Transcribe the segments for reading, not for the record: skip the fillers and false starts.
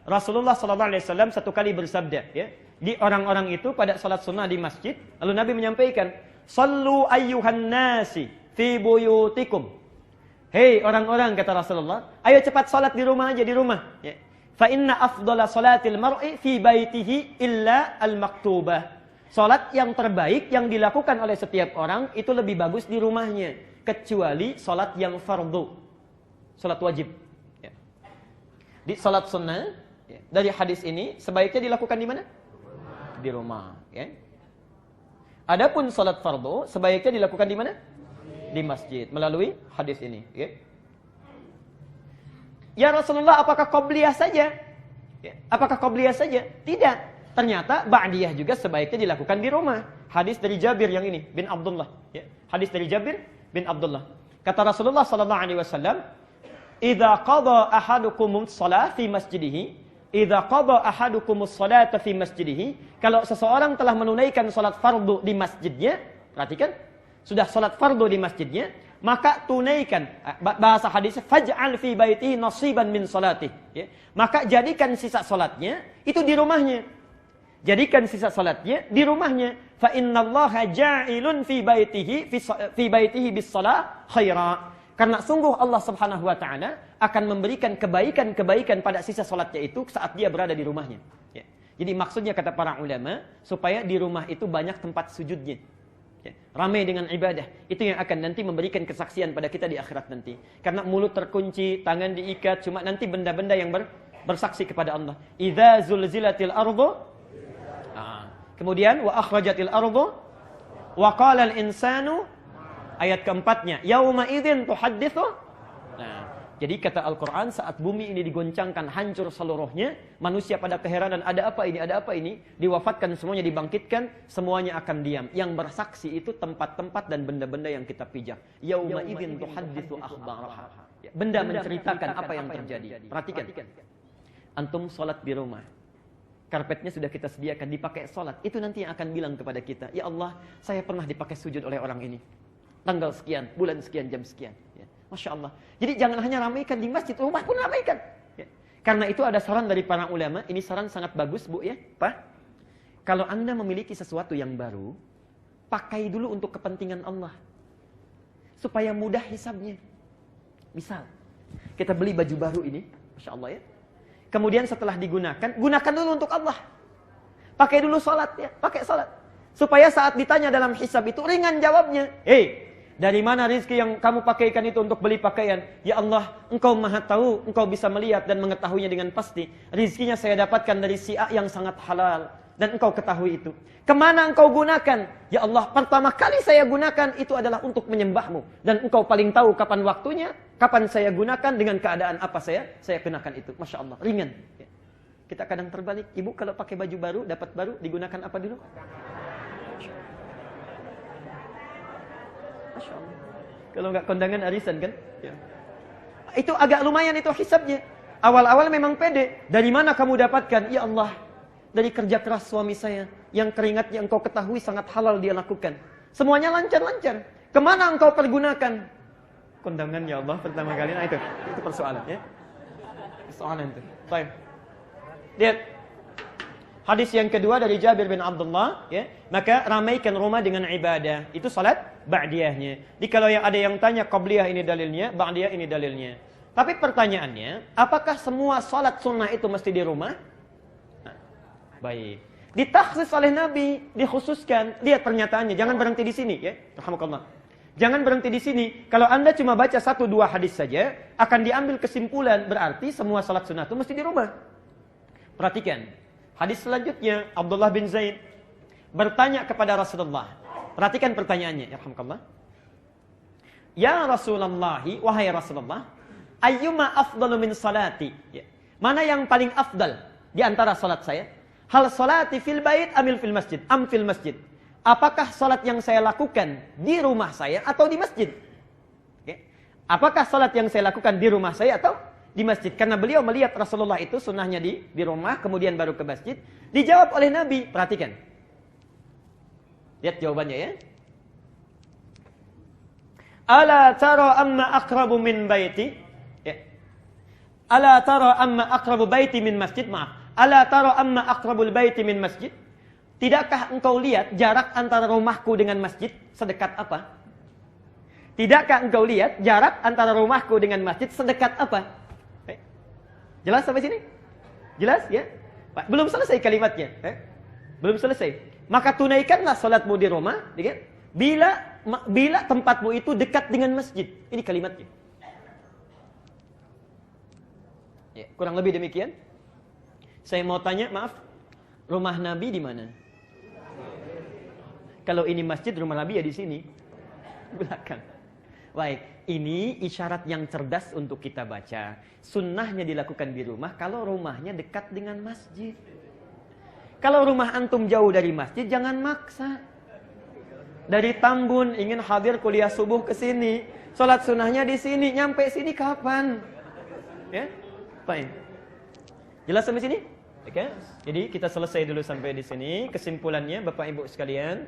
Rasulullah SAW satu kali bersabda, ya, di orang-orang itu pada salat sunnah di masjid, lalu Nabi menyampaikan, "Sallu ayyuhan nasi fi buyutikum." Hei orang-orang, kata Rasulullah, ayo cepat salat di rumah aja, di rumah. Ya. Fa inna afdhala salatil mar'i fi baitihi illa al-maktubah. Salat yang terbaik yang dilakukan oleh setiap orang itu lebih bagus di rumahnya, kecuali salat yang fardu, salat wajib. Ya. Di salat sunnah, ya, dari hadis ini sebaiknya dilakukan di mana? Di rumah. Ya. Adapun salat fardu sebaiknya dilakukan di mana? Di masjid, melalui hadis ini. Ya, ya Rasulullah, apakah qabliyah saja? Ya. Apakah qabliyah saja? Tidak. Ternyata ba'diyah juga sebaiknya dilakukan di rumah. Hadis dari Jabir yang ini bin Abdullah. Ya. Hadis dari Jabir bin Abdullah. Kata Rasulullah sallallahu alaihi wasallam, "Idza qada ahadukumus shalah fi masjidihi, idza qada ahadukumus salata fi masjidihi." Kalau seseorang telah menunaikan salat fardu di masjidnya, perhatikan, sudah salat fardu di masjidnya, maka tunaikan, bahasa hadis, faj'al fi baitihi nasiban min salatih. Ya. Maka jadikan sisa salatnya itu di rumahnya. Jadikan sisa salatnya di rumahnya. Fa innallaha ja'ilun fi baitihi bis shalah khaira. Karena sungguh Allah Subhanahu wa taala akan memberikan kebaikan-kebaikan pada sisa salatnya itu saat dia berada di rumahnya. Ya. Jadi maksudnya kata para ulama, supaya di rumah itu banyak tempat sujudnya. Ya, ramai dengan ibadah. Itu yang akan nanti memberikan kesaksian pada kita di akhirat nanti. Karena mulut terkunci, tangan diikat, cuma nanti benda-benda yang bersaksi kepada Allah. Idza zulzilatil ardu. Kemudian wa akhrajatil ardu wa qala al insanu, ayat keempatnya, yauma idzin tuhadditsu. Nah, jadi kata Al-Qur'an, saat bumi ini digoncangkan hancur seluruhnya, manusia pada keheranan, ada apa ini, diwafatkan semuanya, dibangkitkan, semuanya akan diam. Yang bersaksi itu tempat-tempat dan benda-benda yang kita pijak. Yauma idzin tuhadditsu akhbaraha. Benda menceritakan apa yang terjadi. Perhatikan. Antum salat di rumah. Karpetnya sudah kita sediakan, dipakai salat. Itu nanti yang akan bilang kepada kita, "Ya Allah, saya pernah dipakai sujud oleh orang ini. Tanggal sekian, bulan sekian, jam sekian." Ya. Masya Allah. Jadi jangan hanya ramaikan di masjid, rumah pun ramaikan. Ya. Karena itu ada saran dari para ulama, ini saran sangat bagus Bu ya, Pak. Kalau Anda memiliki sesuatu yang baru, pakai dulu untuk kepentingan Allah. Supaya mudah hisabnya. Misal, kita beli baju baru ini, Masya Allah ya. Kemudian setelah digunakan, gunakan dulu untuk Allah. Pakai dulu salat ya, pakai salat. Supaya saat ditanya dalam hisab itu ringan jawabnya. Dari mana rezeki yang kamu pakaikan itu untuk beli pakaian? Ya Allah, Engkau Maha tahu, Engkau bisa melihat dan mengetahuinya dengan pasti. Rezekinya saya dapatkan dari si A yang sangat halal. Dan Engkau ketahui itu. Kemana Engkau gunakan? Ya Allah, pertama kali saya gunakan itu adalah untuk menyembahmu. Dan Engkau paling tahu kapan waktunya, kapan saya gunakan, dengan keadaan apa saya kenakan itu. Masya Allah, ringan. Ya. Kita kadang terbalik. Ibu kalau pakai baju baru, dapat baru, digunakan apa dulu? Masya Allah. Kalau nggak kondangan arisan kan? Ya. Itu agak lumayan itu hisabnya. Awal-awal memang pede. Dari mana kamu dapatkan? Ya Allah, dari kerja keras suami saya. Yang keringatnya Engkau ketahui sangat halal dia lakukan. Semuanya lancar-lancar. Kemana Engkau pergunakan? Kondangan ya Allah pertama kali. Nah itu persoalan ya. Persoalan itu. Baik. Lihat. Hadis yang kedua dari Jabir bin Abdullah, ya. Maka ramaikan rumah dengan ibadah. Itu salat ba'diyahnya. Jadi kalau yang ada yang tanya qabliyah ini dalilnya, ba'diyah ini dalilnya. Tapi pertanyaannya, apakah semua salat sunnah itu mesti di rumah? Nah, baik. Ditakhsis oleh Nabi, dikhususkan. Lihat pernyataannya, jangan berhenti di sini, ya. Alhamdulillah. Jangan berhenti di sini. Kalau Anda cuma baca 1-2 hadis saja, akan diambil kesimpulan berarti semua salat sunnah itu mesti di rumah. Perhatikan. Hadis selanjutnya, Abdullah bin Zaid bertanya kepada Rasulullah. Perhatikan pertanyaannya, yarhamkallah. Ya Rasulullah, wahai Rasulullah, ayyuma afdalu min salati? Ya. Mana yang paling afdal di antara salat saya? Hal salati fil bait amil fil masjid? Am fil masjid? Apakah salat yang saya lakukan di rumah saya atau di masjid? Okay. Apakah salat yang saya lakukan di rumah saya atau di masjid? Karena beliau melihat Rasulullah itu sunnahnya di rumah, kemudian baru ke masjid. Dijawab oleh Nabi. Perhatikan. Lihat jawabannya ya. Ala tara amma aqrabu min baiti? Ya. Ala tara amma aqrabu baiti min masjid, maaf. Ala tara amma aqrabul baiti min masjid? Tidakkah engkau lihat jarak antara rumahku dengan masjid sedekat apa? Tidakkah engkau lihat jarak antara rumahku dengan masjid sedekat apa? Jelas sampai sini? Jelas ya? Belum selesai kalimatnya. Belum selesai. Maka tunaikanlah salatmu di rumah, ya kan? Bila tempatmu itu dekat dengan masjid. Ini kalimatnya. Ya, kurang lebih demikian. Saya mau tanya, maaf, rumah Nabi di mana? Kalau ini masjid, rumah Nabi ya di sini, belakang. Baik, ini isyarat yang cerdas untuk kita baca. Sunnahnya dilakukan di rumah kalau rumahnya dekat dengan masjid. Kalau rumah antum jauh dari masjid, jangan maksa. Dari Tambun ingin hadir kuliah subuh ke sini, sholat sunnahnya di sini, nyampe sini kapan? Ya? Baik. Jelas sampai sini? Oke. Jadi kita selesai dulu sampai di sini. Kesimpulannya Bapak Ibu sekalian,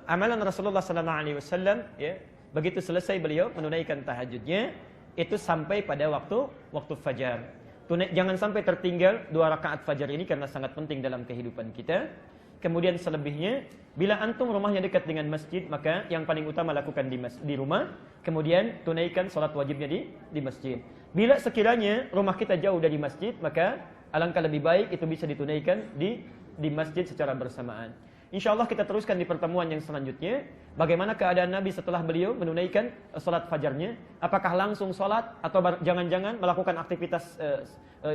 amalan Rasulullah sallallahu alaihi wasallam ya, begitu selesai beliau menunaikan tahajudnya itu sampai pada waktu fajar. Jangan sampai tertinggal 2 rakaat fajar ini karena sangat penting dalam kehidupan kita. Kemudian selebihnya, bila antum rumahnya dekat dengan masjid, maka yang paling utama lakukan di rumah. Kemudian tunaikan sholat wajibnya di masjid. Bila sekiranya rumah kita jauh dari masjid, maka alangkah lebih baik itu bisa ditunaikan di masjid secara bersamaan. InsyaAllah kita teruskan di pertemuan yang selanjutnya. Bagaimana keadaan Nabi setelah beliau menunaikan sholat fajarnya. Apakah langsung sholat atau jangan-jangan melakukan aktivitas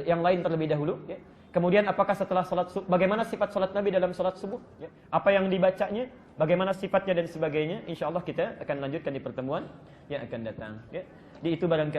yang lain terlebih dahulu. Ya. Kemudian apakah setelah sholat subuh, bagaimana sifat sholat Nabi dalam sholat subuh. Ya. Apa yang dibacanya, bagaimana sifatnya dan sebagainya. InsyaAllah kita akan lanjutkan di pertemuan yang akan datang. Ya. Di itu barangkali